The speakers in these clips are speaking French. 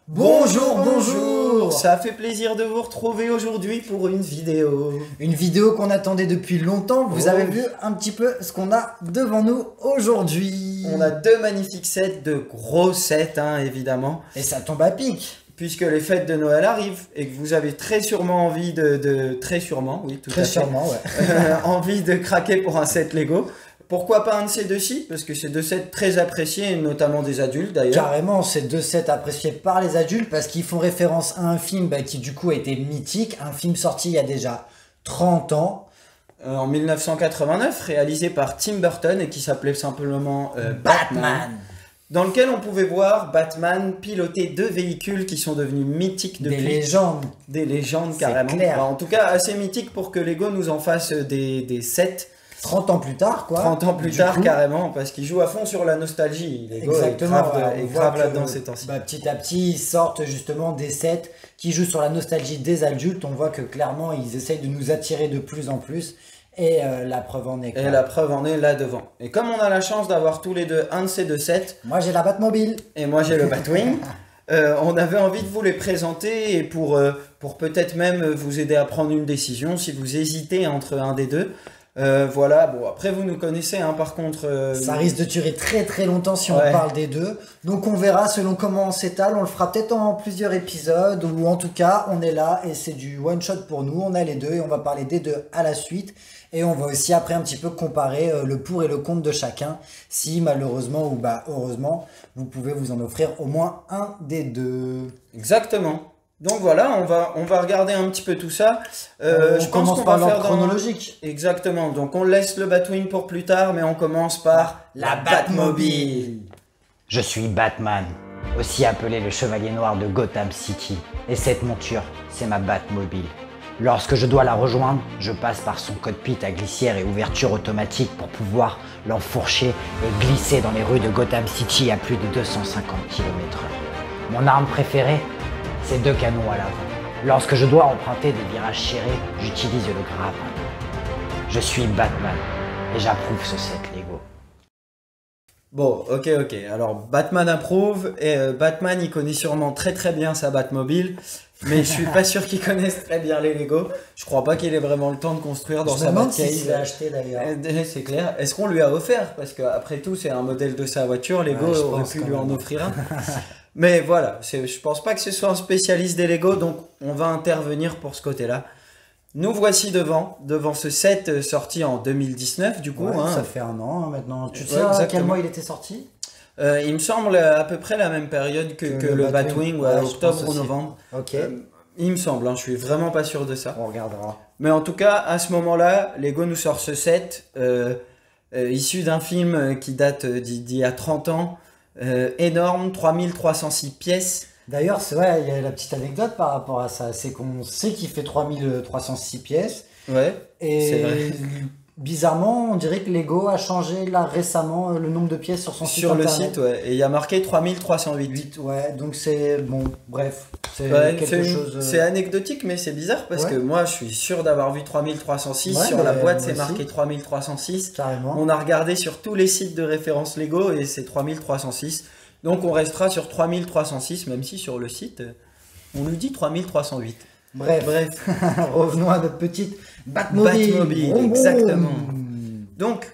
Bonjour, bonjour. Ça fait plaisir de vous retrouver aujourd'hui pour une vidéo. Une vidéo qu'on attendait depuis longtemps. Vous avez vu un petit peu ce qu'on a devant nous aujourd'hui. On a deux magnifiques sets, de gros sets évidemment. Et ça tombe à pic. Puisque les fêtes de Noël arrivent et que vous avez très sûrement envie envie de craquer pour un set Lego. Pourquoi pas un de ces deux-ci? Parce que c'est deux sets très appréciés, notamment des adultes d'ailleurs. Carrément, c'est deux sets appréciés par les adultes parce qu'ils font référence à un film qui du coup a été mythique. Un film sorti il y a déjà 30 ans. En 1989, réalisé par Tim Burton et qui s'appelait simplement Batman. Dans lequel on pouvait voir Batman piloter deux véhicules qui sont devenus mythiques depuis. Des légendes. Des légendes carrément. Clair. Bah, en tout cas, assez mythiques pour que Lego nous en fasse des sets. 30 ans plus tard, quoi. 30 ans plus tard, carrément, parce qu'il joue à fond sur la nostalgie. Lego exactement. Et grave là-dedans ces temps-ci. Petit à petit, ils sortent justement des sets qui jouent sur la nostalgie des adultes. On voit que clairement, ils essayent de nous attirer de plus en plus. Et la preuve en est. Et la preuve en est là devant. Et comme on a la chance d'avoir tous les deux un de ces deux sets. Moi, j'ai la Batmobile. Et moi, j'ai le Batwing. On avait envie de vous les présenter et pour peut-être même vous aider à prendre une décision si vous hésitez entre un des deux. Voilà, bon après vous nous connaissez par contre... Ça risque de durer très très longtemps si on parle des deux. Donc on verra selon comment on s'étale, on le fera peut-être en plusieurs épisodes ou en tout cas on est là et c'est du one shot pour nous, on a les deux et on va parler des deux à la suite. Et on va aussi après un petit peu comparer le pour et le contre de chacun si malheureusement ou heureusement vous pouvez vous en offrir au moins un des deux. Exactement. Donc voilà, on va regarder un petit peu tout ça. Je pense qu'on va faire chronologique. Exactement. Donc on laisse le Batwing pour plus tard, mais on commence par la Batmobile. Je suis Batman, aussi appelé le Chevalier Noir de Gotham City. Et cette monture, c'est ma Batmobile. Lorsque je dois la rejoindre, je passe par son cockpit à glissière et ouverture automatique pour pouvoir l'enfourcher et glisser dans les rues de Gotham City à plus de 250 km/h. Mon arme préférée, c'est deux canons à l'avant. Lorsque je dois emprunter des virages serrés, j'utilise le grappin. Je suis Batman et j'approuve ce set Lego. Bon, ok. Alors Batman approuve et Batman il connaît sûrement très très bien sa Batmobile, mais je suis pas sûr qu'il connaisse très bien les Lego. Je crois pas qu'il ait vraiment le temps de construire dans sa Batcave. Il l'a acheté d'ailleurs. C'est clair. Est-ce qu'on lui a offert? Parce qu'après tout c'est un modèle de sa voiture, Lego aurait pu lui en offrir un. Mais voilà, je pense pas que ce soit un spécialiste des Lego, donc on va intervenir pour ce côté-là. Nous voici devant ce set sorti en 2019 du coup. Ça fait un an maintenant. Tu sais à quel mois il était sorti? Il me semble à peu près la même période que le Batwing, octobre ou novembre. Ok. Il me semble, je suis vraiment pas sûr de ça. On regardera. Mais en tout cas, à ce moment-là, Lego nous sort ce set issu d'un film qui date d'il y a 30 ans. Énorme, 3306 pièces. D'ailleurs, c'est vrai, il y a la petite anecdote par rapport à ça, c'est qu'on sait qu'il fait 3306 pièces. Ouais, et bizarrement, on dirait que Lego a changé là récemment le nombre de pièces sur son site internet. Sur le site, ouais. Et il y a marqué 3308. Ouais, donc c'est bon, bref, c'est quelque chose. C'est anecdotique, mais c'est bizarre parce que moi, je suis sûr d'avoir vu 3306 sur la boîte, c'est marqué 3306. Carrément. On a regardé sur tous les sites de référence Lego et c'est 3306. Donc on restera sur 3306, même si sur le site, on nous dit 3308. Bref. Revenons à notre petite Batmobile. Exactement. Donc,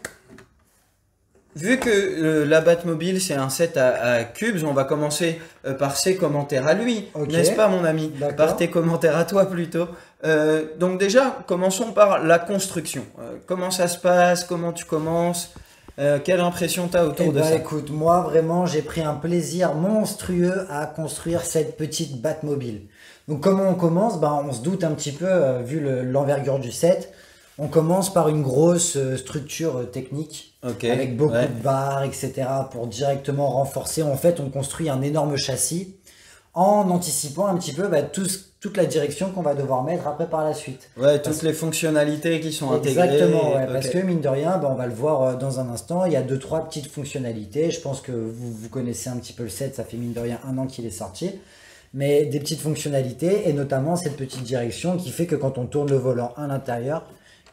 vu que la Batmobile c'est un set à cubes, on va commencer par ses commentaires à lui, n'est-ce pas mon ami? Par tes commentaires à toi plutôt. Donc déjà, commençons par la construction. Comment ça se passe? Comment tu commences? Quelle impression tu as autour de ça? Écoute, moi vraiment j'ai pris un plaisir monstrueux à construire cette petite Batmobile. Donc comment on commence? On se doute un petit peu, vu l'envergure du set. On commence par une grosse structure technique, avec beaucoup de barres, etc. pour directement renforcer. En fait, on construit un énorme châssis en anticipant un petit peu toute la direction qu'on va devoir mettre après par la suite. Ouais, toutes les fonctionnalités qui sont intégrées. Exactement, parce que mine de rien, on va le voir dans un instant, il y a 2-3 petites fonctionnalités. Je pense que vous connaissez un petit peu le set, ça fait mine de rien un an qu'il est sorti. Mais des petites fonctionnalités, et notamment cette petite direction qui fait que quand on tourne le volant à l'intérieur,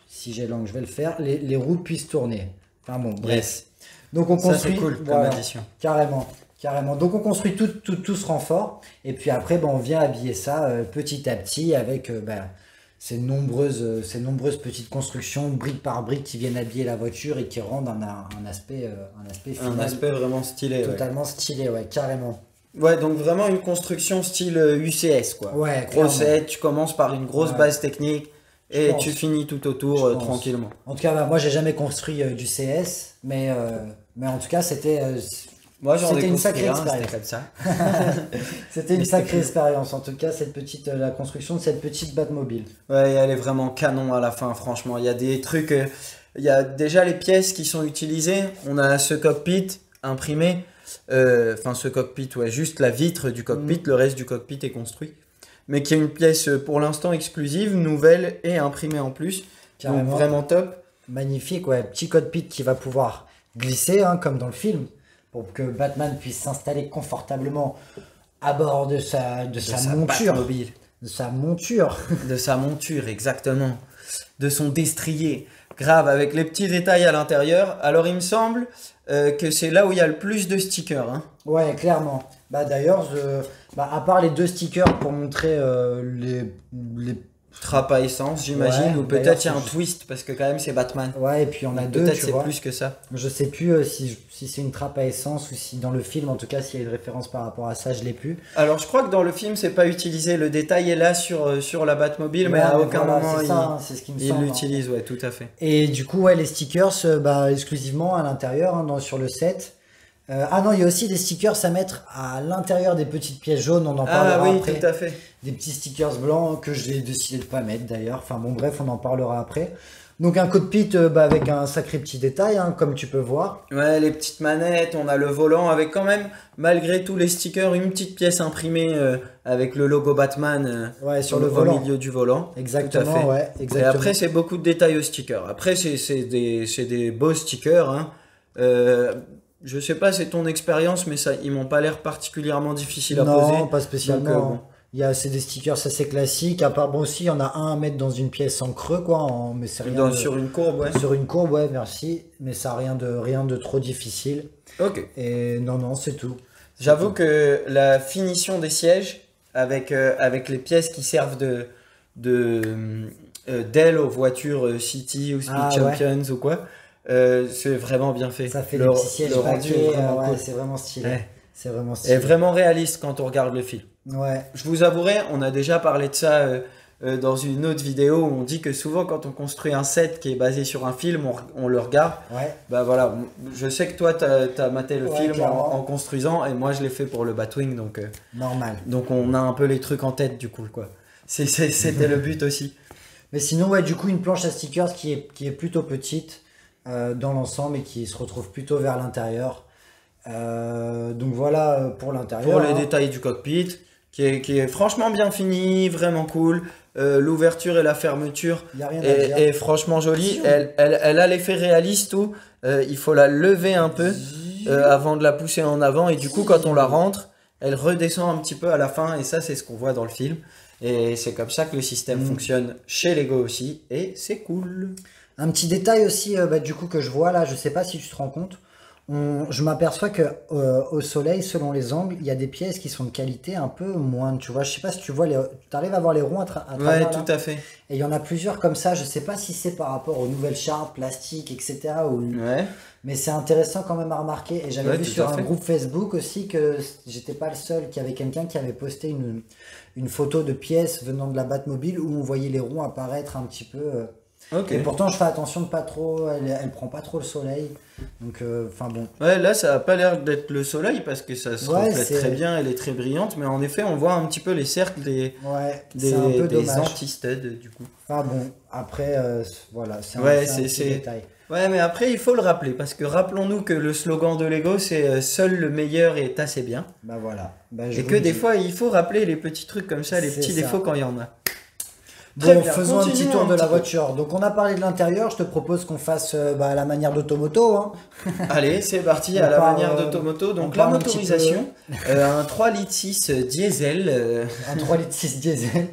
si j'ai l'angle, je vais le faire, les roues puissent tourner. Enfin bon, bref. Yes. Donc on construit, ça c'est cool comme addition. Carrément. Carrément. Donc on construit tout ce renfort et puis après on vient habiller ça petit à petit avec ces nombreuses petites constructions brique par brique qui viennent habiller la voiture et qui rendent un aspect final. Un aspect vraiment stylé. Totalement stylé, ouais, carrément. Ouais, donc vraiment une construction style UCS quoi. Ouais, Grossette, tu commences par une grosse base technique et tu finis tout autour tranquillement. En tout cas, moi j'ai jamais construit du CS, mais en tout cas c'était une sacrée expérience. Comme ça. C'était une sacrée expérience, en tout cas la construction de cette petite Batmobile. Ouais, elle est vraiment canon à la fin, franchement. Il y a des trucs, il y a déjà les pièces qui sont utilisées. On a ce cockpit imprimé. Ce cockpit, ouais, juste la vitre du cockpit, le reste du cockpit est construit. Mais qui est une pièce pour l'instant exclusive, nouvelle et imprimée en plus. Carrément. Donc vraiment top. Magnifique, ouais. Petit cockpit qui va pouvoir glisser, comme dans le film, pour que Batman puisse s'installer confortablement à bord de sa monture. Batmobile. De sa monture. De sa monture, exactement. De son destrier. Grave, avec les petits détails à l'intérieur. Alors, il me semble que c'est là où il y a le plus de stickers. Ouais, clairement. D'ailleurs, à part les 2 stickers pour montrer les trappes à essence, j'imagine, ou peut-être il y a un twist parce que quand même c'est Batman. Ouais, et puis on a 2, peut-être c'est plus que ça. Je sais plus si c'est une trappe à essence ou si dans le film, en tout cas, s'il y a une référence par rapport à ça, je l'ai plus. Alors je crois que dans le film, c'est pas utilisé. Le détail est là sur la Batmobile, mais à aucun moment il l'utilise, ouais, tout à fait. Et du coup, ouais, les stickers, exclusivement à l'intérieur, sur le set. Non, il y a aussi des stickers à mettre à l'intérieur des petites pièces jaunes, on en parlera après. Tout à fait. Des petits stickers blancs que j'ai décidé de pas mettre d'ailleurs. Enfin bon, bref, on en parlera après. Donc un cockpit avec un sacré petit détail, comme tu peux voir. Ouais, les petites manettes, on a le volant avec quand même, malgré tous les stickers, une petite pièce imprimée avec le logo Batman sur le volant. Au milieu du volant. Exactement, tout à fait. Ouais, exactement. Et après, c'est beaucoup de détails aux stickers. Après, c'est des beaux stickers. Je sais pas, c'est ton expérience, mais ils m'ont pas l'air particulièrement difficiles à poser. Non, pas spécialement. C'est des stickers assez classiques. À part, aussi, il y en a un à mettre dans une pièce en creux, mais c'est rien. Sur une courbe, ouais. Sur une courbe, ouais, merci. Mais ça n'a rien de trop difficile. Ok. Et non, c'est tout. J'avoue que la finition des sièges, avec les pièces qui servent d'aile aux voitures City ou Speed Champions ou quoi, c'est vraiment bien fait. Ça fait des petits sièges rendu est vraiment cool. C'est vraiment stylé. Ouais. C'est vraiment stylé. Et vraiment réaliste quand on regarde le film. Ouais. Je vous avouerai, on a déjà parlé de ça dans une autre vidéo où on dit que souvent quand on construit un set qui est basé sur un film, on le regarde. Ouais. Voilà, je sais que toi t'as maté le film en construisant et moi je l'ai fait pour le Batwing donc normal. Donc on a un peu les trucs en tête du coup quoi. C'était le but aussi. Mais sinon du coup une planche à stickers qui est plutôt petite dans l'ensemble et qui se retrouve plutôt vers l'intérieur. Donc voilà pour l'intérieur. Pour les détails du cockpit qui est franchement bien fini, vraiment cool. L'ouverture et la fermeture est franchement jolie. Elle a l'effet réaliste où il faut la lever un peu avant de la pousser en avant et du coup quand on la rentre, elle redescend un petit peu à la fin et ça c'est ce qu'on voit dans le film. Et c'est comme ça que le système fonctionne chez Lego aussi et c'est cool. Un petit détail aussi du coup que je vois là, je sais pas si tu te rends compte. Je m'aperçois que au soleil, selon les angles, il y a des pièces qui sont de qualité un peu moindre. Tu vois, je sais pas si tu vois, tu arrives à voir les ronds à travers. Ouais, tout à fait. Et il y en a plusieurs comme ça. Je sais pas si c'est par rapport aux nouvelles charpes, plastiques, etc. Ouais. Mais c'est intéressant quand même à remarquer. Et j'avais vu sur un groupe Facebook aussi que j'étais pas le seul, qu'il y avait quelqu'un qui avait posté une photo de pièces venant de la Batmobile où on voyait les ronds apparaître un petit peu. Okay. Et pourtant je fais attention de pas trop, elle prend pas trop le soleil, donc bon. Ouais, là ça a pas l'air d'être le soleil parce que ça se reflète très bien, elle est très brillante, mais en effet on voit un petit peu les cercles des anti-studs du coup. Après voilà, c'est un petit détail. Ouais, mais après il faut le rappeler parce que rappelons-nous que le slogan de Lego c'est seul le meilleur est assez bien. Voilà. Et que des fois il faut rappeler les petits trucs comme ça, les petits défauts quand il y en a. Bon, faisons un petit tour de la voiture. Donc on a parlé de l'intérieur, je te propose qu'on fasse à la manière d'Automoto. Allez, c'est parti, à la manière d'Automoto. Donc la motorisation, un 3,6 litres diesel. Un 3,6 litres diesel,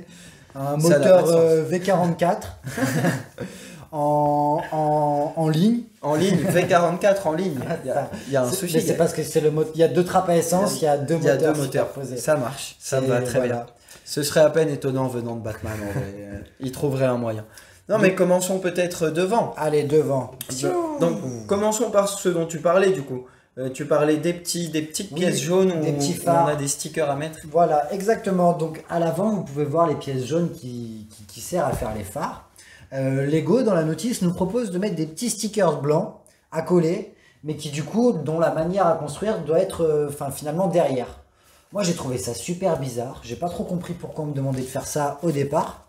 un moteur V44 en ligne. En ligne, V44 en ligne. Il y a un souci. C'est parce que il y a 2 trappes à essence, il y a 2 moteurs. Ça marche, ça me va très bien. Ce serait à peine étonnant venant de Batman. En vrai. Il trouverait un moyen. Non, mais commençons peut-être devant. Allez, devant. Donc, commençons par ce dont tu parlais du coup. Tu parlais des petites pièces jaunes où on a des stickers à mettre. Voilà, exactement. Donc à l'avant, vous pouvez voir les pièces jaunes qui servent à faire les phares. Lego, dans la notice, nous propose de mettre des petits stickers blancs à coller, mais qui du coup, dont la manière à construire doit être finalement derrière. Moi, j'ai trouvé ça super bizarre. J'ai pas trop compris pourquoi on me demandait de faire ça au départ.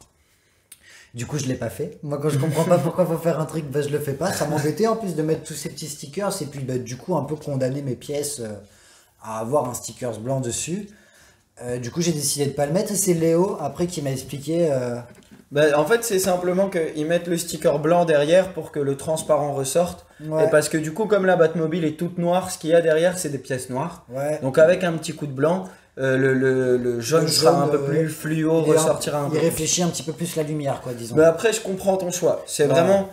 Du coup, je l'ai pas fait. Moi, quand je comprends pas pourquoi faut faire un truc, je le fais pas. Ça m'embêtait en plus de mettre tous ces petits stickers et puis du coup un peu condamner mes pièces à avoir un stickers blanc dessus. Du coup, j'ai décidé de pas le mettre et c'est Léo après qui m'a expliqué. En fait, c'est simplement qu'ils mettent le sticker blanc derrière pour que le transparent ressorte. Ouais. Et parce que du coup, comme la Batmobile est toute noire, ce qu'il y a derrière, c'est des pièces noires. Ouais. Donc avec un petit coup de blanc, le jaune sera un peu plus fluo, ressortira un peu. Il réfléchit un petit peu plus la lumière, quoi, disons. Mais après, je comprends ton choix. C'est vraiment...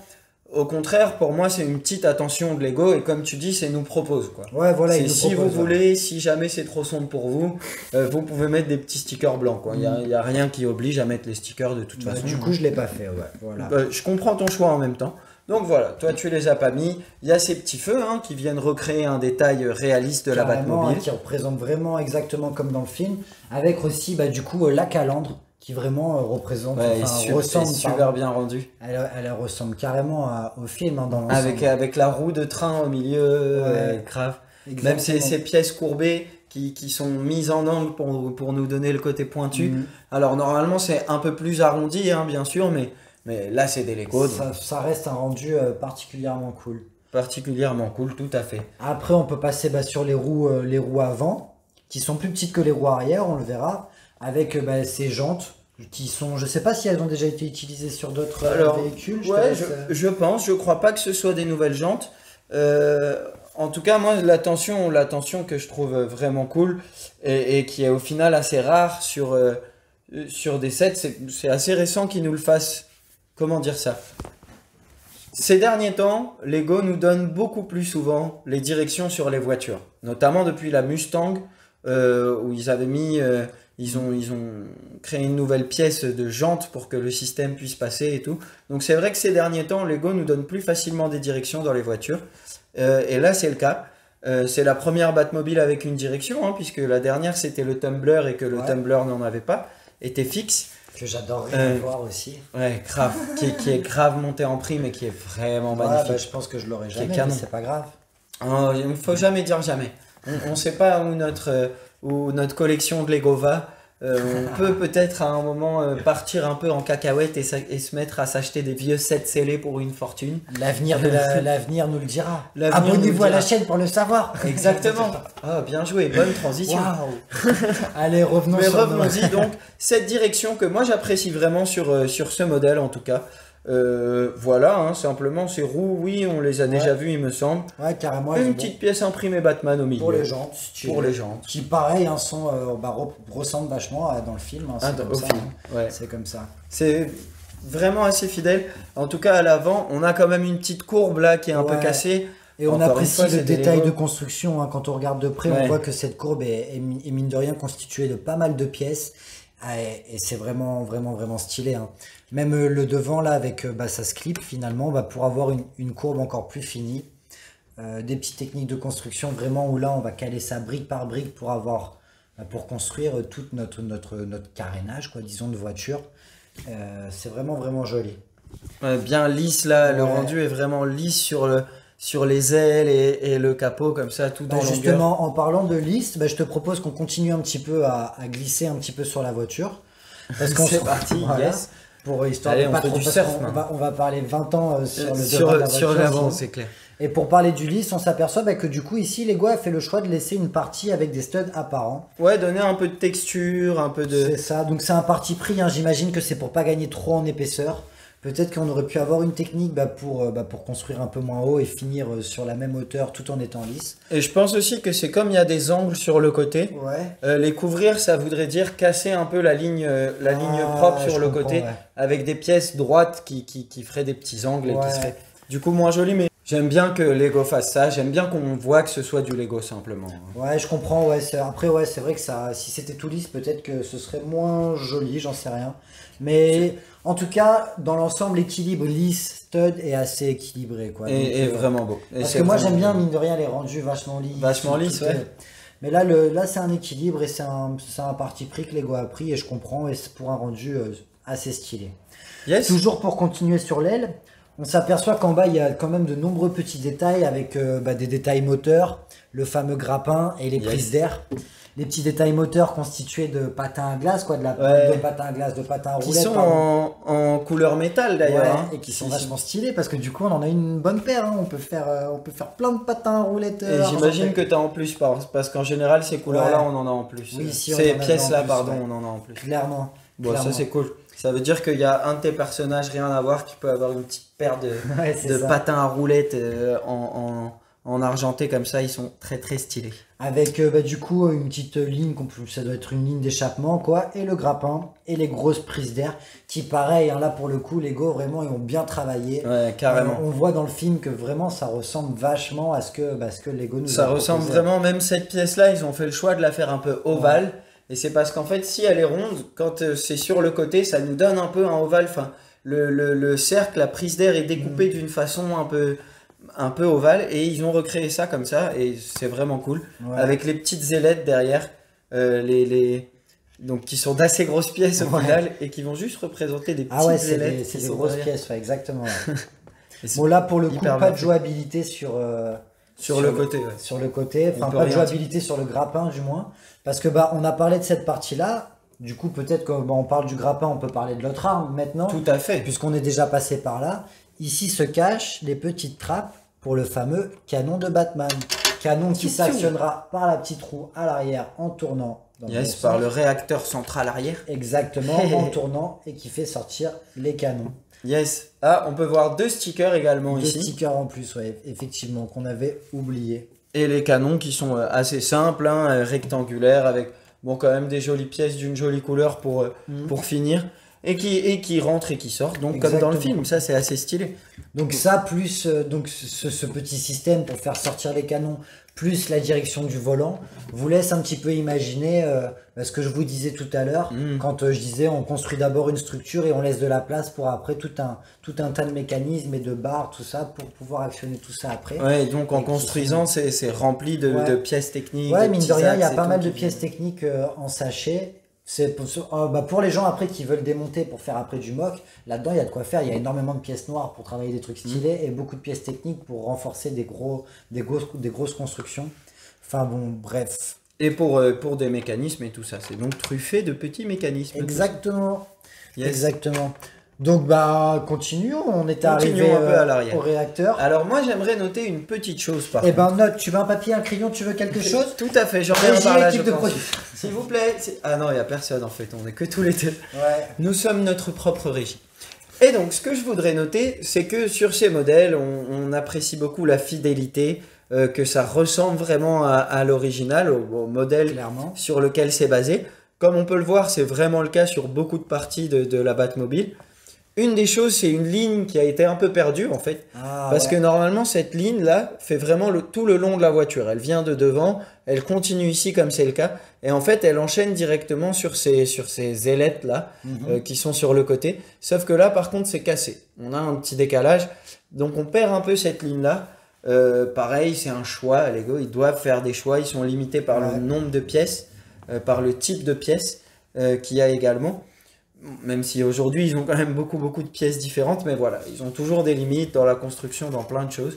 Au contraire, pour moi, c'est une petite attention de Lego et comme tu dis, c'est nous propose quoi. Ouais, voilà. Si vous voulez, si jamais c'est trop sombre pour vous, vous pouvez mettre des petits stickers blancs quoi. Il y a rien qui oblige à mettre les stickers de toute façon. Du coup, je l'ai pas fait. Ouais, voilà. Je comprends ton choix en même temps. Donc voilà, toi tu les as pas mis. Il y a ces petits feux qui viennent recréer un détail réaliste de la Batmobile, qui représente vraiment exactement comme dans le film, avec aussi du coup la calandre. Qui vraiment représente, ressemble super bien rendu. Elle ressemble carrément au film dans l'ensemble. Avec la roue de train au milieu, grave. Exactement. Même ces pièces courbées qui sont mises en angle pour nous donner le côté pointu. Alors normalement c'est un peu plus arrondi bien sûr, mais là c'est des Lego. Ça reste un rendu particulièrement cool. Particulièrement cool, tout à fait. Après on peut passer sur les roues avant, qui sont plus petites que les roues arrière, on le verra. Avec ces jantes qui sont, je sais pas si elles ont déjà été utilisées sur d'autres véhicules. Je crois pas que ce soit des nouvelles jantes. En tout cas, moi, l'attention que je trouve vraiment cool et qui est au final assez rare sur des sets, c'est assez récent qu'ils nous le fassent. Comment dire ça? Ces derniers temps, Lego nous donne beaucoup plus souvent les directions sur les voitures, notamment depuis la Mustang où ils avaient mis ils ont créé une nouvelle pièce de jante pour que le système puisse passer et tout. Donc c'est vrai que ces derniers temps, Lego nous donne plus facilement des directions dans les voitures. Et là, c'est le cas. C'est la première Batmobile avec une direction, puisque la dernière, c'était le Tumbler et que le Tumbler n'en avait pas, était fixe. Que j'adorerais voir aussi. Ouais, grave. qui est grave monté en prix, mais qui est vraiment magnifique. Je pense que je l'aurai jamais, mais c'est pas grave. Il ne faut jamais dire jamais. On ne sait pas où notre collection de Lego va. On peut peut-être à un moment partir un peu en cacahuète et se mettre à s'acheter des vieux sets scellés pour une fortune. L'avenir nous le dira. Abonnez-vous à la chaîne pour le savoir. Exactement. Bien joué, bonne transition. Wow. Allez, revenons-y donc. Cette direction que moi j'apprécie vraiment sur ce modèle en tout cas. Voilà, simplement ces roues, oui, on les a déjà vues, il me semble. Ouais, carrément. Une petite pièce imprimée Batman au milieu. Pour les jantes. Qui, pareil, ressemble vachement dans le film. C'est comme ça. C'est vraiment assez fidèle. En tout cas, à l'avant, on a quand même une petite courbe là qui est un peu cassée. Et on apprécie le détail de construction. Quand on regarde de près, on voit que cette courbe est mine de rien constituée de pas mal de pièces. Et c'est vraiment stylé. Même le devant là avec ça se clip finalement pour avoir une courbe encore plus finie. Des petites techniques de construction vraiment où là on va caler ça brique par brique pour construire tout notre carénage disons de voiture. C'est vraiment joli. Bien lisse là, le rendu est vraiment lisse sur les ailes et le capot comme ça tout dans justement longueur. En parlant de lisse, je te propose qu'on continue un petit peu à glisser un petit peu sur la voiture. C'est parti, yes. Pour histoire de pas trop du surf, on va parler 20 ans sur l'avant, c'est clair. Et pour parler du lisse, on s'aperçoit que du coup ici Lego a fait le choix de laisser une partie avec des studs apparents. Ouais, donner un peu de texture, un peu de... C'est ça, donc c'est un parti pris, j'imagine que c'est pour pas gagner trop en épaisseur. Peut-être qu'on aurait pu avoir une technique pour construire un peu moins haut et finir sur la même hauteur tout en étant lisse. Et je pense aussi que c'est comme il y a des angles sur le côté, les couvrir ça voudrait dire casser un peu la ligne propre sur le côté avec des pièces droites qui feraient des petits angles et qui seraient du coup moins jolies. Mais J'aime bien que Lego fasse ça, j'aime bien qu'on voit que ce soit du Lego simplement. Ouais, je comprends, ouais. Après, ouais, c'est vrai que ça, si c'était tout lisse, peut-être que ce serait moins joli, j'en sais rien. Mais en tout cas, dans l'ensemble, l'équilibre lisse, stud est assez équilibré, quoi. Et vraiment beau. Parce que moi, j'aime bien, mine de rien, les rendus vachement lisses. Vachement lisses, ouais. Mais là, c'est un équilibre et c'est un parti pris que Lego a pris et je comprends, et c'est pour un rendu assez stylé. Yes. Toujours pour continuer sur l'aile, on s'aperçoit qu'en bas, il y a quand même de nombreux petits détails avec des détails moteurs, le fameux grappin et les prises d'air. Les petits détails moteurs constitués de patins à glace, quoi, de patins à glace, de patins à roulettes. Qui sont en couleur métal d'ailleurs. Ouais, et qui sont vachement stylés parce que du coup, on en a une bonne paire. Hein. On peut faire plein de patins à roulettes. Et j'imagine que tu as en plus, parce qu'en général, ces couleurs-là, on en a en plus. Oui, si ces pièces-là, pardon, on en a en plus. Clairement. Bon, ça c'est cool. Ça veut dire qu'il y a un de tes personnages, rien à voir, qui peut avoir une petite paire de patins à roulettes en argenté comme ça, ils sont très très stylés. Avec du coup une petite ligne, ça doit être une ligne d'échappement quoi, et le grappin et les grosses prises d'air qui pareil, hein, là pour le coup Lego vraiment ils ont bien travaillé. Ouais, carrément. On voit dans le film que vraiment ça ressemble vachement à ce que Lego nous a Ça ressemble vraiment, même cette pièce là, ils ont fait le choix de la faire un peu ovale. Ouais. Et c'est parce qu'en fait si elle est ronde, quand c'est sur le côté, ça nous donne un peu un ovale. Enfin, le cercle, la prise d'air est découpée d'une façon un peu ovale et ils ont recréé ça comme ça et c'est vraiment cool avec les petites ailettes derrière donc qui sont d'assez grosses pièces au final et qui vont juste représenter des petites ailettes. C'est des grosses pièces, exactement. Bon là pour le coup pas de jouabilité sur le côté. Ouais. Sur le côté, enfin pas de jouabilité sur le grappin du moins parce que on a parlé de cette partie là. Du coup peut-être qu'on parle du grappin, on peut parler de l'autre arme maintenant. Tout à fait. Puisqu'on est déjà passé par là. Ici se cachent les petites trappes pour le fameux canon de Batman. Canon qui s'actionnera par la petite roue à l'arrière en tournant. Par le réacteur central arrière. Exactement, en tournant et qui fait sortir les canons. Yes. Ah, on peut voir 2 stickers également ici. 2 stickers en plus, ouais, effectivement, qu'on avait oublié. Et les canons qui sont assez simples, hein, rectangulaires, avec quand même des jolies pièces d'une jolie couleur pour finir. Et qui rentre et qui sort, donc exactement. Comme dans le film, ça c'est assez stylé. Donc ça, plus ce petit système pour faire sortir les canons, plus la direction du volant, vous laisse un petit peu imaginer ce que je vous disais tout à l'heure, quand je disais on construit d'abord une structure et on laisse de la place pour après tout un tas de mécanismes et de barres, tout ça, pour pouvoir actionner tout ça après. Ouais, donc en construisant, c'est rempli de pièces techniques. Ouais, mine de rien, il y a pas mal de pièces techniques en sachet. C'est pour les gens après qui veulent démonter pour faire après du mock, là-dedans il y a de quoi faire, il y a énormément de pièces noires pour travailler des trucs stylés et beaucoup de pièces techniques pour renforcer des grosses constructions. Enfin bon, bref. Et pour des mécanismes et tout ça, c'est donc truffé de petits mécanismes. Exactement. Yes. Exactement. Donc continuons, on est arrivé un peu à l'arrière. Au réacteur. Alors moi j'aimerais noter une petite chose par contre. Note, tu veux un papier, un crayon, tu veux quelque chose? Tout à fait, j'en reviens par là, je pense. S'il vous plaît. Ah non, il n'y a personne en fait, on est que tous les deux. Ouais. Nous sommes notre propre régie. Et donc ce que je voudrais noter, c'est que sur ces modèles, on apprécie beaucoup la fidélité, que ça ressemble vraiment à l'original, au modèle clairement sur lequel c'est basé. Comme on peut le voir, c'est vraiment le cas sur beaucoup de parties de la Batmobile. Une des choses, c'est une ligne qui a été un peu perdue en fait, parce que normalement cette ligne là fait vraiment tout le long de la voiture. Elle vient de devant, elle continue ici comme c'est le cas, et en fait elle enchaîne directement sur ces ailettes là qui sont sur le côté. Sauf que là par contre c'est cassé, on a un petit décalage, donc on perd un peu cette ligne là. Pareil, c'est un choix, Lego, ils doivent faire des choix, ils sont limités par le nombre de pièces, par le type de pièces qu'il y a également. Même si aujourd'hui ils ont quand même beaucoup de pièces différentes, mais voilà, ils ont toujours des limites dans la construction, dans plein de choses.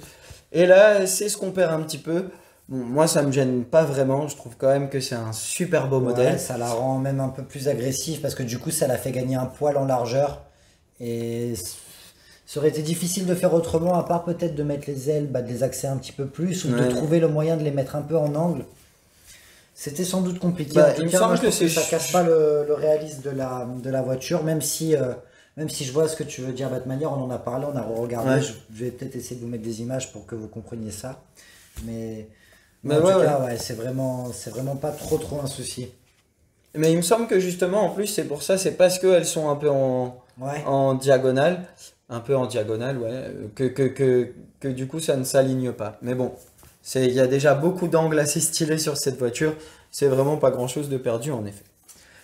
Et là, c'est ce qu'on perd un petit peu. Bon, moi, ça me gêne pas vraiment, je trouve quand même que c'est un super beau modèle. Ça la rend même un peu plus agressive parce que du coup, ça la fait gagner un poil en largeur. Et ça aurait été difficile de faire autrement, à part peut-être de mettre les ailes, de les axer un petit peu plus, ou de trouver le moyen de les mettre un peu en angle. C'était sans doute compliqué. Il me semble que ça casse pas le réalisme de la voiture, même si je vois ce que tu veux dire, Batmania, on en a parlé, on a regardé. Je vais peut-être essayer de vous mettre des images pour que vous compreniez ça. Mais en tout cas, c'est vraiment pas trop un souci. Mais il me semble que justement, en plus, c'est pour ça, c'est parce qu'elles sont un peu en diagonale, un peu en diagonale, ouais, que du coup ça ne s'aligne pas. Mais bon, il y a déjà beaucoup d'angles assez stylés sur cette voiture, c'est vraiment pas grand chose de perdu en effet.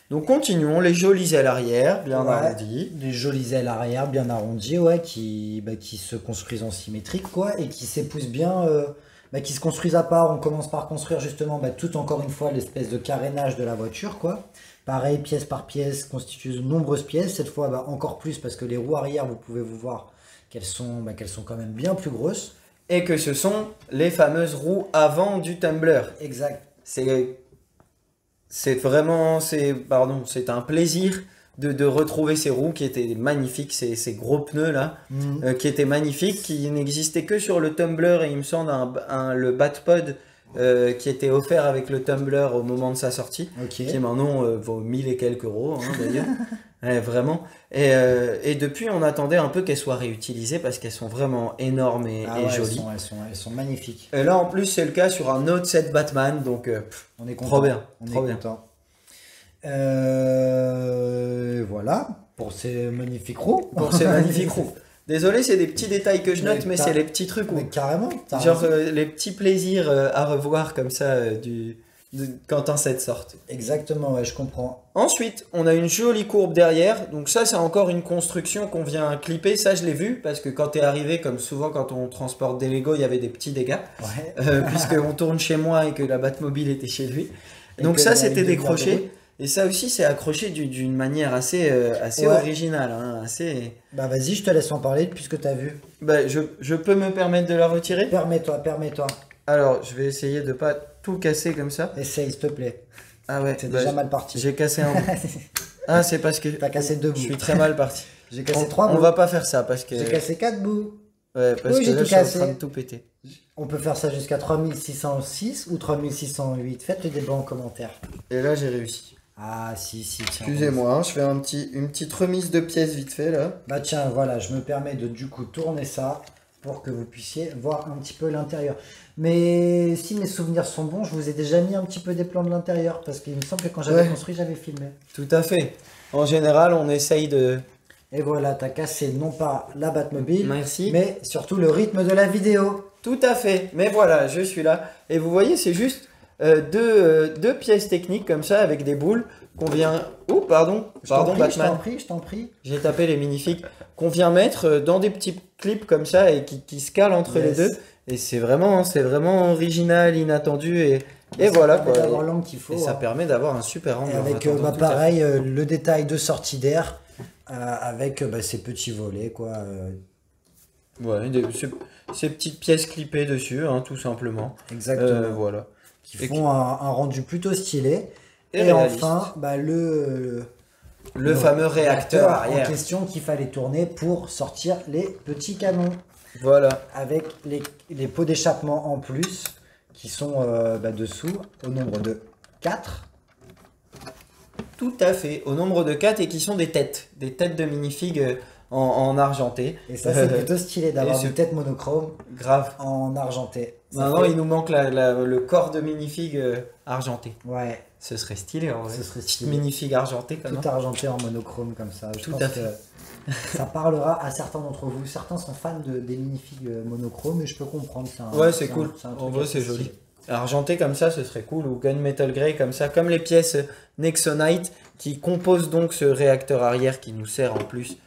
Donc continuons, les jolies ailes arrière, bien arrondies. Les jolies ailes arrière, bien arrondies, ouais, qui se construisent en symétrique, quoi, et qui s'épousent bien, qui se construisent à part. On commence par construire justement tout encore une fois l'espèce de carénage de la voiture, quoi. Pareil, pièce par pièce, constitue de nombreuses pièces. Cette fois, encore plus parce que les roues arrière, vous pouvez vous voir qu'elles sont quand même bien plus grosses. Et que ce sont les fameuses roues avant du tumbler. Exact. C'est un plaisir de retrouver ces roues qui étaient magnifiques, ces gros pneus là, qui étaient magnifiques, qui n'existaient que sur le tumbler et il me semble le Batpod qui était offert avec le tumbler au moment de sa sortie, qui maintenant vaut 1000 et quelques euros d'ailleurs. Ouais, vraiment. Et depuis, on attendait un peu qu'elles soient réutilisées parce qu'elles sont vraiment énormes et jolies. Elles sont magnifiques. Et là, en plus, c'est le cas sur un autre set Batman, donc on est content. Trop bien. On est content. Voilà, pour ces magnifiques roues. Désolé, c'est des petits détails que je note, mais c'est les petits trucs. Mais carrément. Genre les petits plaisirs à revoir comme ça quand un set sort. Exactement, ouais, je comprends. Ensuite, on a une jolie courbe derrière. Donc ça, c'est encore une construction qu'on vient clipper. Ça, je l'ai vu parce que quand t'es arrivé, comme souvent quand on transporte des Lego, il y avait des petits dégâts. Ouais. Puisqu'on tourne chez moi et que la Batmobile était chez lui. Donc ça, c'était décroché. Et ça aussi, c'est accroché d'une manière assez originale. Assez... vas-y, je te laisse en parler puisque t'as vu. Je peux me permettre de la retirer ? Permets-toi. Alors, je vais essayer de pas tout casser comme ça. Essaye, s'il te plaît. Ah ouais. C'est déjà mal parti. J'ai cassé un bout. Ah, c'est parce que... T'as cassé 2 bouts. Je suis très mal parti. J'ai cassé 3 bouts. On va pas faire ça parce que... J'ai cassé 4 bouts. Ouais, parce que là, je suis en train de tout péter. On peut faire ça jusqu'à 3606 ou 3608. Faites le débat en commentaire. Et là, j'ai réussi. Ah, si, tiens. Excusez-moi, je fais une petite remise de pièces vite fait, là. Tiens, voilà, je me permets de, du coup, tourner ça pour que vous puissiez voir un petit peu l'intérieur. Mais si mes souvenirs sont bons, je vous ai déjà mis un petit peu des plans de l'intérieur, parce qu'il me semble que quand j'avais construit, j'avais filmé. Tout à fait. En général, on essaye de... Et voilà, t'as cassé non pas la Batmobile, merci, mais surtout le rythme de la vidéo. Tout à fait. Mais voilà, je suis là. Et vous voyez, c'est juste deux pièces techniques comme ça, avec des boules qu'on vient... Oh, pardon, Batman. Je t'en prie. J'ai tapé les minifigs qu'on vient mettre dans des petits clips comme ça et qui se calent entre les deux. Et c'est vraiment original, inattendu et voilà quoi. L'angle qu'il faut. Et ça permet d'avoir un super angle. Et avec pareil, le détail de sortie d'air avec ces petits volets quoi. Ouais, ces petites pièces clippées dessus, tout simplement. Exactement. Voilà. Qui font un rendu plutôt stylé. Et enfin, le fameux réacteur arrière en question qu'il fallait tourner pour sortir les petits canons. Voilà. Avec les pots d'échappement en plus qui sont dessous au nombre de 4. Tout à fait, au nombre de 4 et qui sont des têtes de minifigs en argenté. Et ça c'est plutôt stylé d'avoir une tête monochrome en argenté. Maintenant il nous manque le corps de minifig argenté. Ouais. Ce serait stylé en vrai. Ce serait stylé. Minifig argenté comme ça. Tout argenté en monochrome comme ça. Tout à fait. Ça parlera à certains d'entre vous. Certains sont fans des minifigs monochromes et je peux comprendre. C'est cool. En vrai c'est joli. Argenté comme ça, ce serait cool, ou Gunmetal Grey comme ça, comme les pièces Nexonite qui composent donc ce réacteur arrière qui nous sert en plus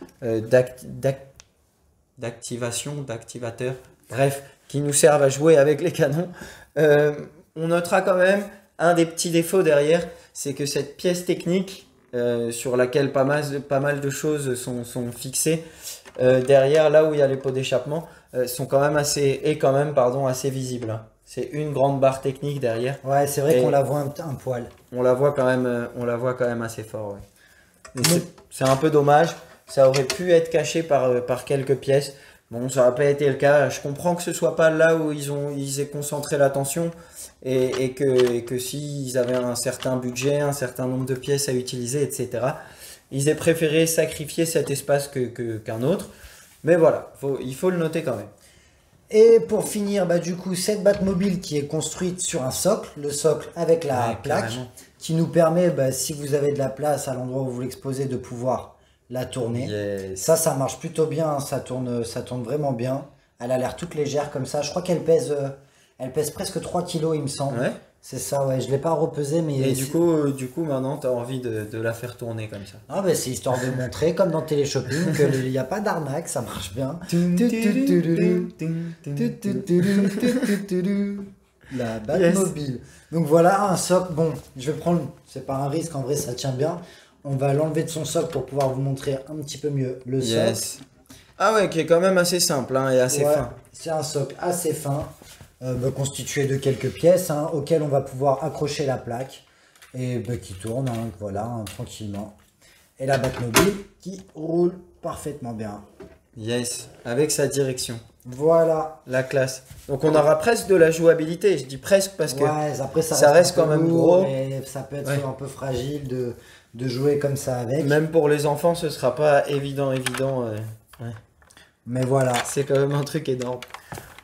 d'activateur, bref, qui nous servent à jouer avec les canons. On notera quand même un des petits défauts derrière, c'est que cette pièce technique sur laquelle pas mal de choses sont fixées, derrière là où il y a les pots d'échappement, sont quand même assez visibles. C'est une grande barre technique derrière. Ouais, c'est vrai qu'on la voit un poil. On la voit quand même assez fort. Ouais. C'est un peu dommage. Ça aurait pu être caché par quelques pièces. Bon, ça n'aurait pas été le cas. Je comprends que ce soit pas là où ils aient concentré l'attention et que s'ils avaient un certain budget, un certain nombre de pièces à utiliser, etc., ils aient préféré sacrifier cet espace qu'un autre. Mais voilà, il faut le noter quand même. Et pour finir, du coup, cette Batmobile qui est construite sur un socle, le socle avec la plaque, qui nous permet, si vous avez de la place à l'endroit où vous l'exposez, de pouvoir la tourner. Yes. Ça marche plutôt bien, ça tourne vraiment bien. Elle a l'air toute légère comme ça. Je crois qu'elle pèse presque 3 kilos, il me semble. Ouais. C'est ça, ouais. Je l'ai pas repesé, mais... Et du coup, maintenant, tu as envie de la faire tourner comme ça. Ah ben c'est histoire de montrer, comme dans Téléshopping, qu'il n'y a pas d'arnaque, ça marche bien. La Batmobile. Donc voilà un socle. Bon, je vais prendre, c'est pas un risque, en vrai ça tient bien. On va l'enlever de son socle pour pouvoir vous montrer un petit peu mieux le socle. Ah ouais, qui est quand même assez simple et assez fin. C'est un socle assez fin, constitué de quelques pièces auxquelles on va pouvoir accrocher la plaque et qui tourne, voilà, tranquillement. Et la Batmobile qui roule parfaitement bien. Yes, avec sa direction. Voilà. La classe. Donc on aura presque de la jouabilité. Je dis presque parce que après, ça reste quand même gros. Et ça peut être un peu fragile de jouer comme ça avec. Même pour les enfants, ce sera pas évident. Mais voilà. C'est quand même un truc énorme.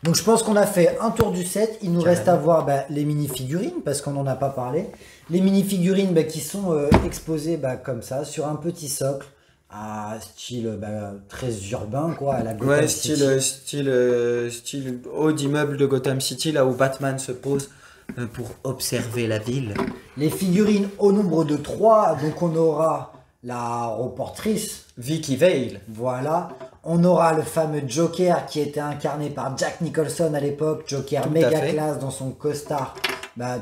Donc je pense qu'on a fait un tour du set. Il nous reste à voir les mini-figurines parce qu'on n'en a pas parlé. Les mini-figurines qui sont exposées comme ça sur un petit socle. À style très urbain quoi, à la Gotham City. Style haut d'immeuble de Gotham City, là où Batman se pose pour observer la ville. Les figurines au nombre de 3, donc on aura la reportrice Vicky Vale. Voilà, on aura le fameux Joker qui était incarné par Jack Nicholson à l'époque, Joker Tout méga classe dans son costard,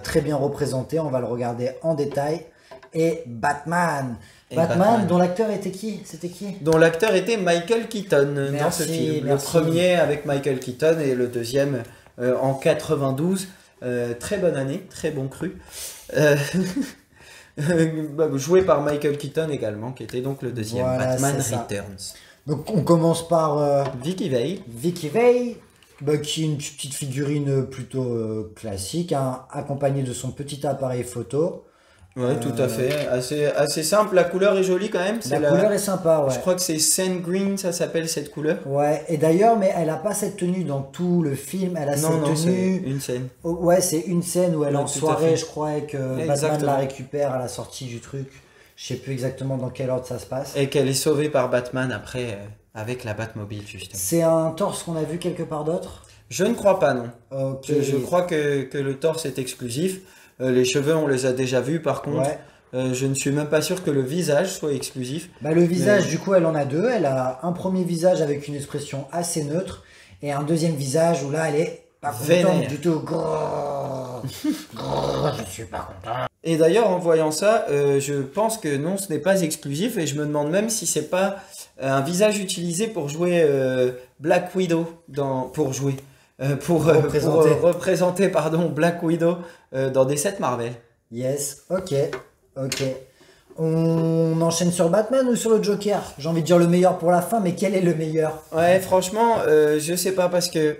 très bien représenté, on va le regarder en détail. Et Batman. Batman, dont l'acteur était qui? C'était qui? Dont l'acteur était Michael Keaton dans ce film. Le premier avec Michael Keaton et le deuxième en 92. Très bonne année, très bon cru. Joué par Michael Keaton également, qui était donc le deuxième, Batman Returns. Donc on commence par Vicky Vale. Vicky Vale, qui est une petite figurine plutôt classique, accompagnée de son petit appareil photo. Ouais, tout à fait. Assez simple. La couleur est jolie quand même. La couleur est sympa, ouais. Je crois que c'est Sand Green, ça s'appelle cette couleur. Ouais, et d'ailleurs, mais elle a pas cette tenue dans tout le film. Elle a cette tenue. C'est une scène. Ouais, c'est une scène où elle est en soirée, je crois, et que Batman la récupère à la sortie du truc. Je sais plus exactement dans quel ordre ça se passe. Et qu'elle est sauvée par Batman après, avec la Batmobile, justement. C'est un torse qu'on a vu quelque part d'autre? Je ne crois pas, non. Okay. Je crois que le torse est exclusif. Les cheveux, on les a déjà vus par contre. Ouais. Je ne suis même pas sûr que le visage soit exclusif. Le visage, du coup, elle en a deux. Elle a un premier visage avec une expression assez neutre et un deuxième visage où là, elle est pas contente du tout. Je suis pas content. Et d'ailleurs, en voyant ça, je pense que non, ce n'est pas exclusif et je me demande même si c'est pas un visage utilisé pour jouer Black Widow pour représenter Black Widow dans des sets Marvel. Yes, ok. On enchaîne sur Batman ou sur le Joker? J'ai envie de dire le meilleur pour la fin, mais quel est le meilleur? Ouais, franchement, je sais pas parce que...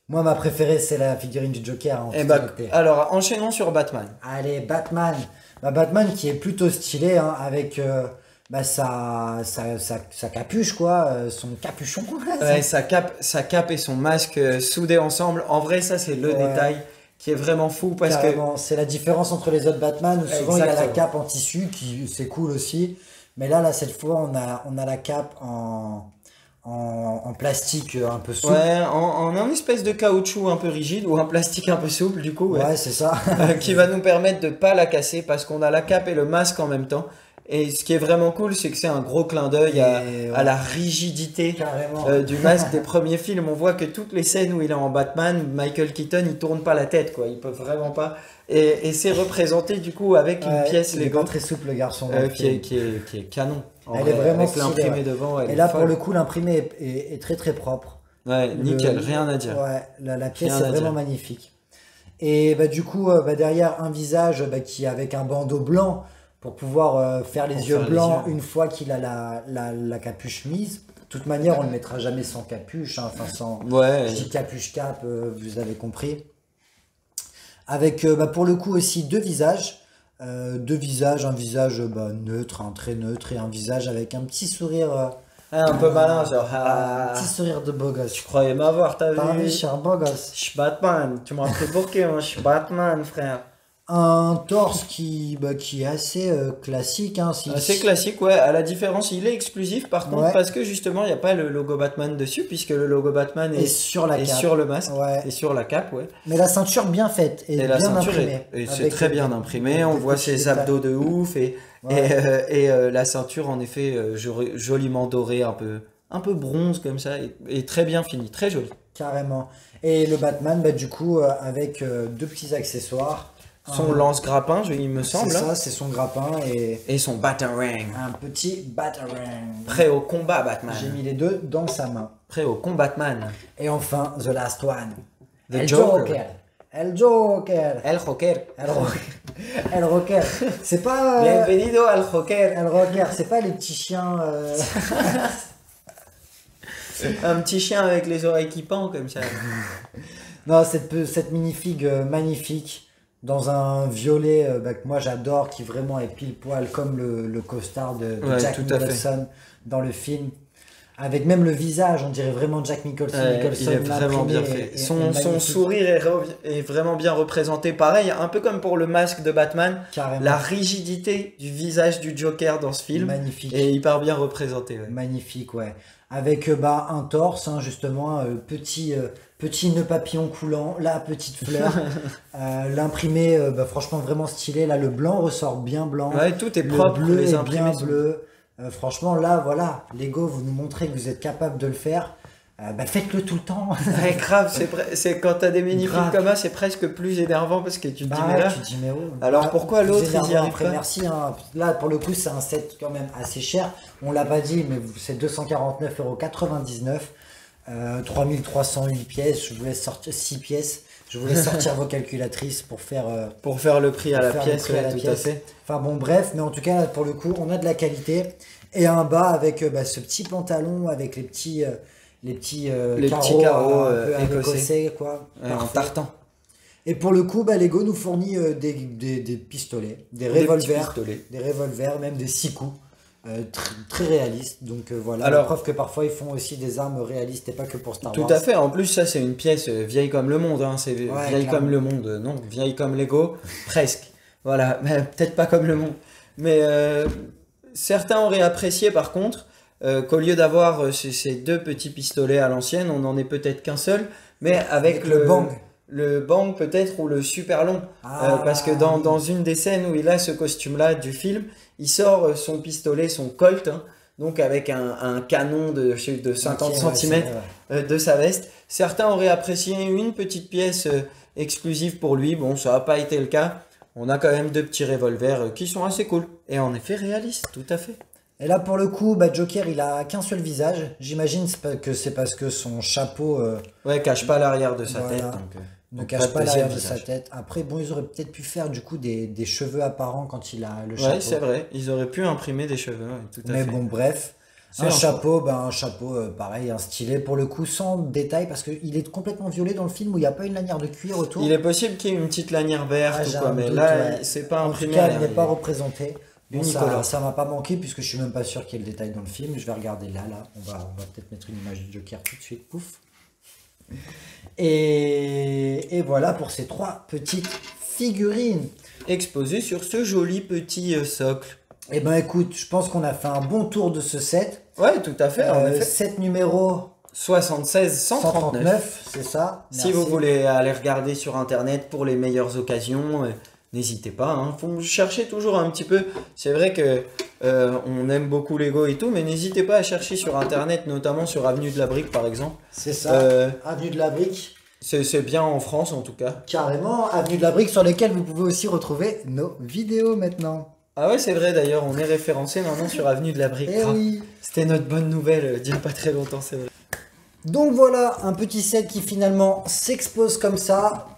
Moi, ma préférée, c'est la figurine du Joker. Alors, enchaînons sur Batman. Allez, Batman. Batman qui est plutôt stylé, avec... sa capuche quoi, son capuchon. Ouais, sa cape et son masque soudés ensemble. En vrai, ça c'est le détail qui est vraiment fou parce Carrément. C'est la différence entre les autres Batman où souvent il y a la cape en tissu qui c'est cool aussi, mais là cette fois on a la cape en plastique un peu souple. Ouais, en un espèce de caoutchouc un peu rigide ou un plastique un peu souple du coup. Ouais, c'est ça. Qui va nous permettre de pas la casser parce qu'on a la cape et le masque en même temps. Et ce qui est vraiment cool, c'est que c'est un gros clin d'œil à la rigidité du masque des premiers films. On voit que toutes les scènes où il est en Batman, Michael Keaton, il tourne pas la tête, quoi. Il peut vraiment pas. Et c'est représenté du coup avec une pièce Lego. Il est très souple, le garçon. Qui est canon. Elle est vraiment avec l'imprimé devant. Et là, pour le coup, l'imprimé est très très propre. Ouais, nickel, rien à dire. Ouais, la pièce est vraiment magnifique. Et du coup, derrière un visage qui est avec un bandeau blanc. Pour pouvoir faire les yeux blancs une fois qu'il a la capuche mise. De toute manière, on ne le mettra jamais sans capuche, enfin sans... Ouais. Je dis capuche cap, vous avez compris. Avec, pour le coup aussi, deux visages. Un visage neutre, très neutre, et un visage avec un petit sourire... un peu malin, genre... un petit sourire de beau gosse. Je croyais m'avoir, t'as vu? Je suis un beau gosse. Je suis Batman, tu m'as pris pour qui, moi? Je suis Batman, frère. Un torse qui est assez classique. Hein, assez classique, ouais. À la différence, il est exclusif par contre, parce que justement, il n'y a pas le logo Batman dessus, puisque le logo Batman est sur le masque et sur la cape, ouais. Mais la ceinture bien faite et bien imprimée. Et c'est très bien imprimé, on voit ses abdos de ouf et la ceinture en effet joliment dorée, un peu bronze comme ça, et très bien fini, très joli. Carrément. Et le Batman, du coup, avec deux petits accessoires. Son lance-grappin, il me semble. C'est ça, c'est son grappin et son batarang. Un petit batarang. Prêt au combat, Batman. J'ai mis les deux dans sa main. Prêt au combat, Batman. Et enfin, the last one. The Joker. El Joker. El Joker. El Joker. C'est pas... Bienvenido al Joker. El Joker, c'est pas les petits chiens... Un petit chien avec les oreilles qui pendent comme ça. Non, cette minifig magnifique. Dans un violet que moi j'adore, qui vraiment est pile poil comme le costard de Jack Nicholson dans le film. Avec même le visage, on dirait vraiment Jack Nicholson. Il est vraiment bien fait. Son sourire est vraiment bien représenté. Pareil, un peu comme pour le masque de Batman. Carrément. La rigidité du visage du Joker dans ce film est hyper bien représentée. Ouais. Magnifique, ouais. Avec un torse, hein, justement, petit nœud papillon coulant, la petite fleur, l'imprimé, franchement vraiment stylé. Là, le blanc ressort bien blanc. Ouais, tout est propre. Le bleu est bien bleu. Franchement, là, voilà, Lego, vous nous montrez que vous êtes capable de le faire. Faites-le tout le temps. Ouais, grave, c'est quand t'as des minifigs comme ça, c'est presque plus énervant parce que tu te dis mais là. Alors pourquoi l'autre il y arrive pas? Merci. Hein. Là, pour le coup, c'est un set quand même assez cher. On l'a pas dit, mais c'est 249,99 €. 3308 pièces. Je vous laisse sortir 6 pièces. Je vous laisse sortir vos calculatrices pour faire le prix à la pièce, tout à fait. Enfin bon, bref, mais en tout cas, pour le coup, on a de la qualité. Et un bas avec ce petit pantalon avec les petits carreaux écossais, quoi. En tartan. Et pour le coup, Lego nous fournit des pistolets, des revolvers, même des 6 coups. Très réaliste, donc voilà. Alors, preuve que parfois ils font aussi des armes réalistes et pas que pour Star Wars. Tout à fait. En plus, ça c'est une pièce vieille comme le monde. Hein. C'est vieille comme le monde. Non, vieille comme Lego, presque. Voilà, mais peut-être pas comme le monde. Mais certains auraient apprécié par contre qu'au lieu d'avoir ces deux petits pistolets à l'ancienne, on n'en ait peut-être qu'un seul, mais avec le bang. Le bang peut-être ou le super long. Parce que dans une des scènes où il a ce costume-là du film, il sort son pistolet, son Colt, hein, donc avec un canon de 50 cm de sa veste. Certains auraient apprécié une petite pièce exclusive pour lui. Bon, ça n'a pas été le cas. On a quand même deux petits revolvers qui sont assez cool. Et en effet réalistes, tout à fait. Et là, pour le coup, Joker, il a qu'un seul visage. J'imagine que c'est parce que son chapeau... cache pas l'arrière de sa tête. Ne cache pas l'arrière de sa tête. Après, bon, ils auraient peut-être pu faire du coup des cheveux apparents quand il a le chapeau. Ouais, c'est vrai. Ils auraient pu imprimer des cheveux, tout à fait. Mais bon, bref. Un chapeau, pareil, un stylet pour le coup, sans détail, parce qu'il est complètement violet dans le film où il n'y a pas une lanière de cuir autour. Il est possible qu'il y ait une petite lanière verte ou quoi, mais là, c'est pas imprimé. En tout cas, il n'est pas représenté. Bon, ça m'a pas manqué puisque je suis même pas sûr qu'il y ait le détail dans le film. Je vais regarder là. On va peut-être mettre une image du Joker tout de suite. Pouf. Et voilà pour ces 3 petites figurines exposées sur ce joli petit socle. Eh ben écoute, je pense qu'on a fait un bon tour de ce set. Ouais, tout à fait. En effet. Set numéro 76 139. C'est ça. Merci. Si vous voulez aller regarder sur internet pour les meilleures occasions, n'hésitez pas. Hein. Faut chercher toujours un petit peu. C'est vrai que on aime beaucoup Lego et tout, mais n'hésitez pas à chercher sur internet, notamment sur Avenue de la Brique par exemple. C'est ça. Avenue de la Brique. C'est bien en France en tout cas. Carrément, Avenue de la Brique sur lesquelles vous pouvez aussi retrouver nos vidéos maintenant. Ah ouais, c'est vrai d'ailleurs, on est référencé maintenant sur Avenue de la Brique. Oui. C'était notre bonne nouvelle d'il n'y a pas très longtemps, c'est vrai. Donc voilà, un petit set qui finalement s'expose comme ça.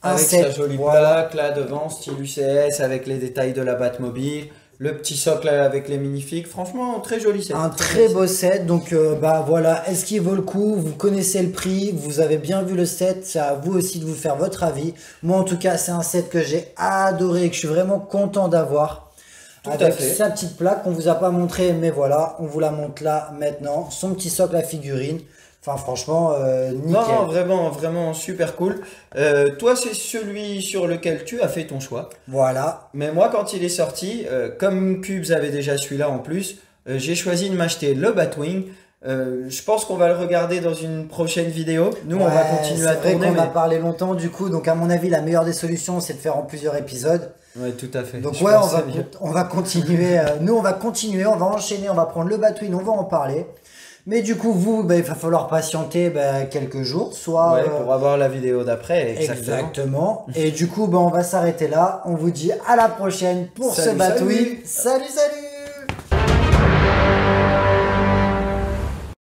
Avec sa jolie plaque là devant, style UCS, avec les détails de la Batmobile. Le petit socle avec les minifigs, franchement très joli set. Un très beau set, donc voilà, est-ce qu'il vaut le coup? Vous connaissez le prix, vous avez bien vu le set, c'est à vous aussi de vous faire votre avis. Moi en tout cas c'est un set que j'ai adoré et que je suis vraiment content d'avoir. Avec sa petite plaque qu'on vous a pas montré, mais voilà, on vous la montre là maintenant. Son petit socle à figurine. Enfin, franchement, nickel. Non, vraiment, vraiment super cool. Toi, c'est celui sur lequel tu as fait ton choix. Voilà. Mais moi, quand il est sorti, comme Cubes avait déjà celui-là en plus, j'ai choisi de m'acheter le Batwing. Je pense qu'on va le regarder dans une prochaine vidéo. Nous, on va continuer à tourner. C'est vrai qu'on a parlé longtemps, du coup. Donc, à mon avis, la meilleure des solutions, c'est de faire en plusieurs épisodes. Ouais, tout à fait. Donc, ouais, on va continuer. Nous, on va continuer, on va enchaîner, on va prendre le Batwing, on va en parler. Mais du coup, vous, il va falloir patienter quelques jours, soit... pour avoir la vidéo d'après, exactement. Et du coup, on va s'arrêter là. On vous dit à la prochaine pour ce Batwing. Salut, salut!